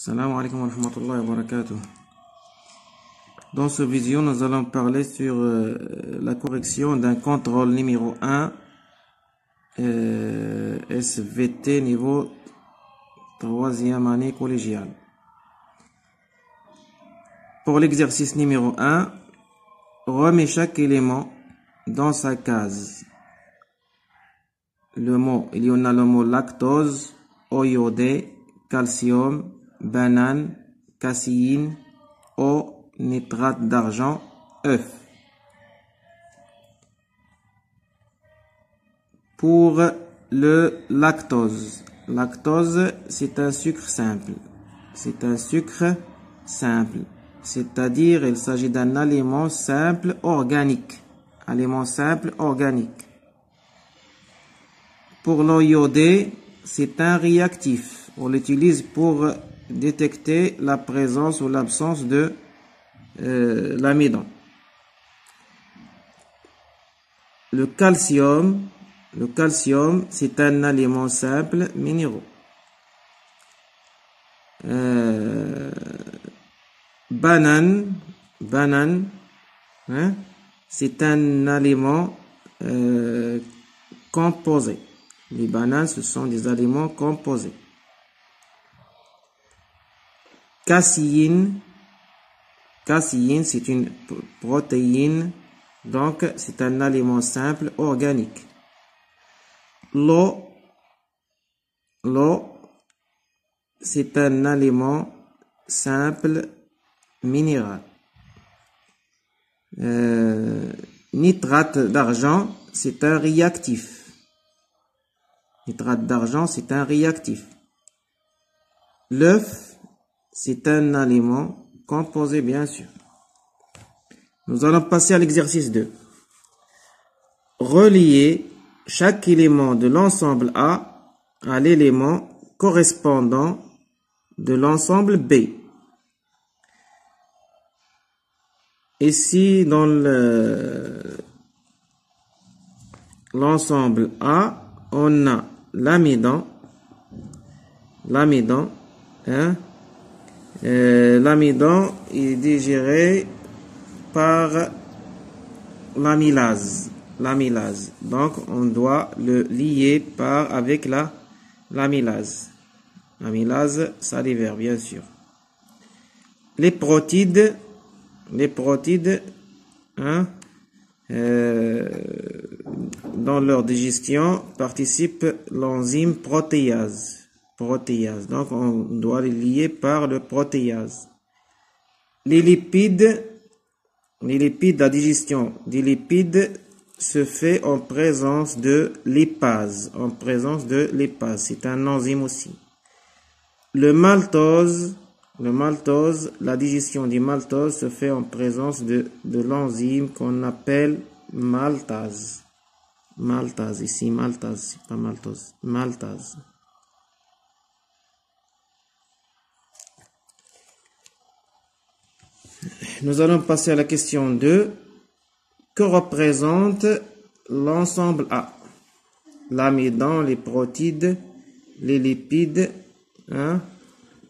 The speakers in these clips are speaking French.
Salam alaikum wa rahmatullahi wa barakatuh. Dans cette vidéo, nous allons parler sur la correction d'un contrôle numéro 1 SVT niveau 3e année collégiale. Pour l'exercice numéro 1, remets chaque élément dans sa case. Il y en a le mot lactose, eau iodée, calcium, banane, caséine, eau, nitrate d'argent, œuf. Pour le lactose, c'est un sucre simple. C'est un sucre simple. C'est-à-dire, il s'agit d'un aliment simple organique. Aliment simple organique. Pour l'eau iodée, c'est un réactif. On l'utilise pour détecter la présence ou l'absence de l'amidon. Le calcium, c'est un aliment simple minéraux. Banane, hein, c'est un aliment composé. Les bananes, ce sont des aliments composés. Caséine, c'est une protéine, donc c'est un aliment simple organique. L'eau, c'est un aliment simple minéral. Nitrate d'argent, c'est un réactif. Nitrate d'argent, c'est un réactif. L'œuf, c'est un aliment composé, bien sûr. Nous allons passer à l'exercice 2. Relier chaque élément de l'ensemble A à l'élément correspondant de l'ensemble B. Ici, dans l'ensemble A, on a l'amidon, hein. L'amidon est digéré par l'amylase. Donc, on doit le lier avec l'amylase. Amylase salivaire, bien sûr. Les protides, hein, dans leur digestion participent l'enzyme protéase. Donc, on doit les lier par le protéase. Les lipides, la digestion des lipides se fait en présence de lipase. C'est un enzyme aussi. Le maltose, la digestion du maltose se fait en présence de l'enzyme qu'on appelle maltase. Ici, maltase, c'est pas maltose. Maltase. Nous allons passer à la question 2. Que représente l'ensemble A? L'amidon, les protides, les lipides, hein,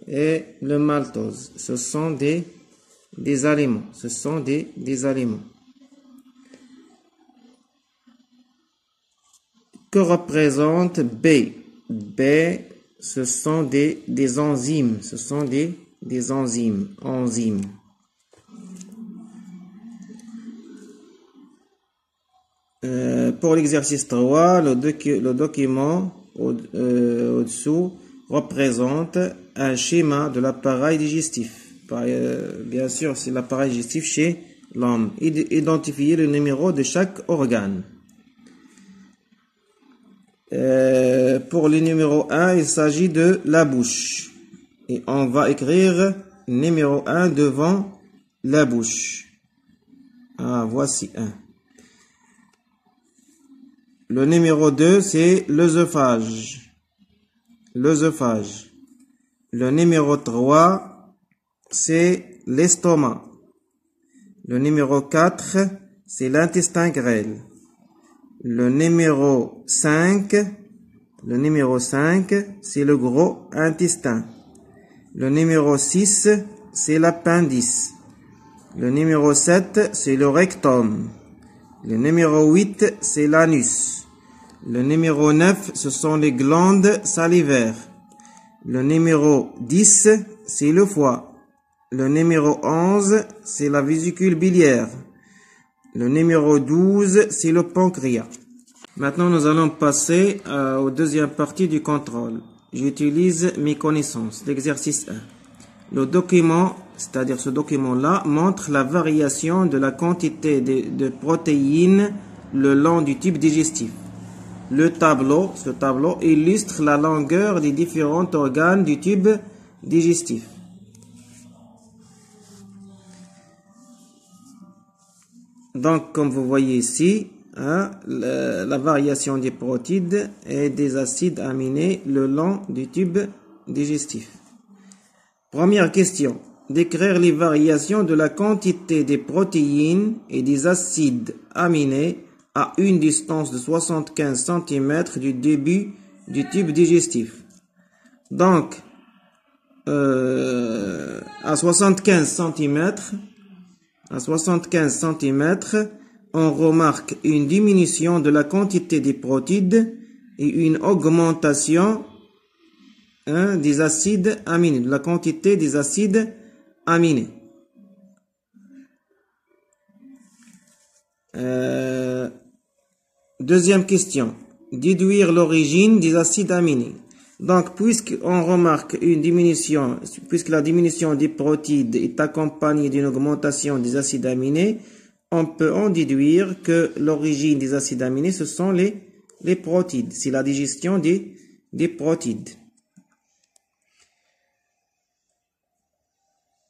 et le maltose. Ce sont des aliments. Que représente B? B, ce sont des enzymes. Enzymes. Pour l'exercice 3, le document au-dessous représente un schéma de l'appareil digestif. Bien sûr, c'est l'appareil digestif chez l'homme. Identifier le numéro de chaque organe. Pour le numéro 1, il s'agit de la bouche. Et on va écrire numéro 1 devant la bouche. Voici 1. Le numéro 2, c'est l'œsophage. Le numéro 3, c'est l'estomac. Le numéro 4, c'est l'intestin grêle. Le numéro 5, c'est le gros intestin. Le numéro 6, c'est l'appendice. Le numéro 7, c'est le rectum. Le numéro 8, c'est l'anus. Le numéro 9, ce sont les glandes salivaires. Le numéro 10, c'est le foie. Le numéro 11, c'est la vésicule biliaire. Le numéro 12, c'est le pancréas. Maintenant, nous allons passer aux deuxième partie du contrôle. J'utilise mes connaissances. L'exercice 1. Le document, c'est-à-dire ce document-là, montre la variation de la quantité de protéines le long du tube digestif. Ce tableau illustre la longueur des différents organes du tube digestif. Donc, comme vous voyez ici, la variation des protéines et des acides aminés le long du tube digestif. Première question. Décrire les variations de la quantité des protéines et des acides aminés à une distance de 75 cm du début du tube digestif. Donc, à 75 cm, on remarque une diminution de la quantité des protéines et une augmentation des acides aminés, de la quantité des acides aminés. Deuxième question. Déduire l'origine des acides aminés. Donc, puisqu'on remarque une diminution, puisque la diminution des protéines est accompagnée d'une augmentation des acides aminés, on peut en déduire que l'origine des acides aminés, ce sont les protéines. C'est la digestion des protéines.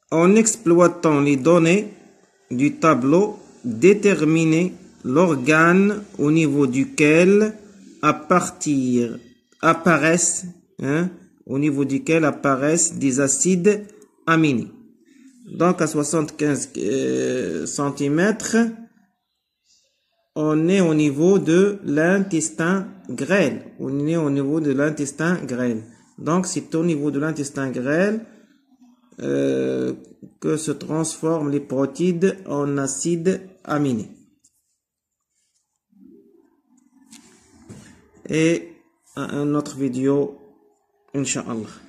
En exploitant les données du tableau, déterminer l'organe au niveau duquel apparaissent des acides aminés. Donc, à 75 cm, on est au niveau de l'intestin grêle. Donc, c'est au niveau de l'intestin grêle que se transforment les protéines en acides aminés. Et à une autre vidéo, Inch'Allah.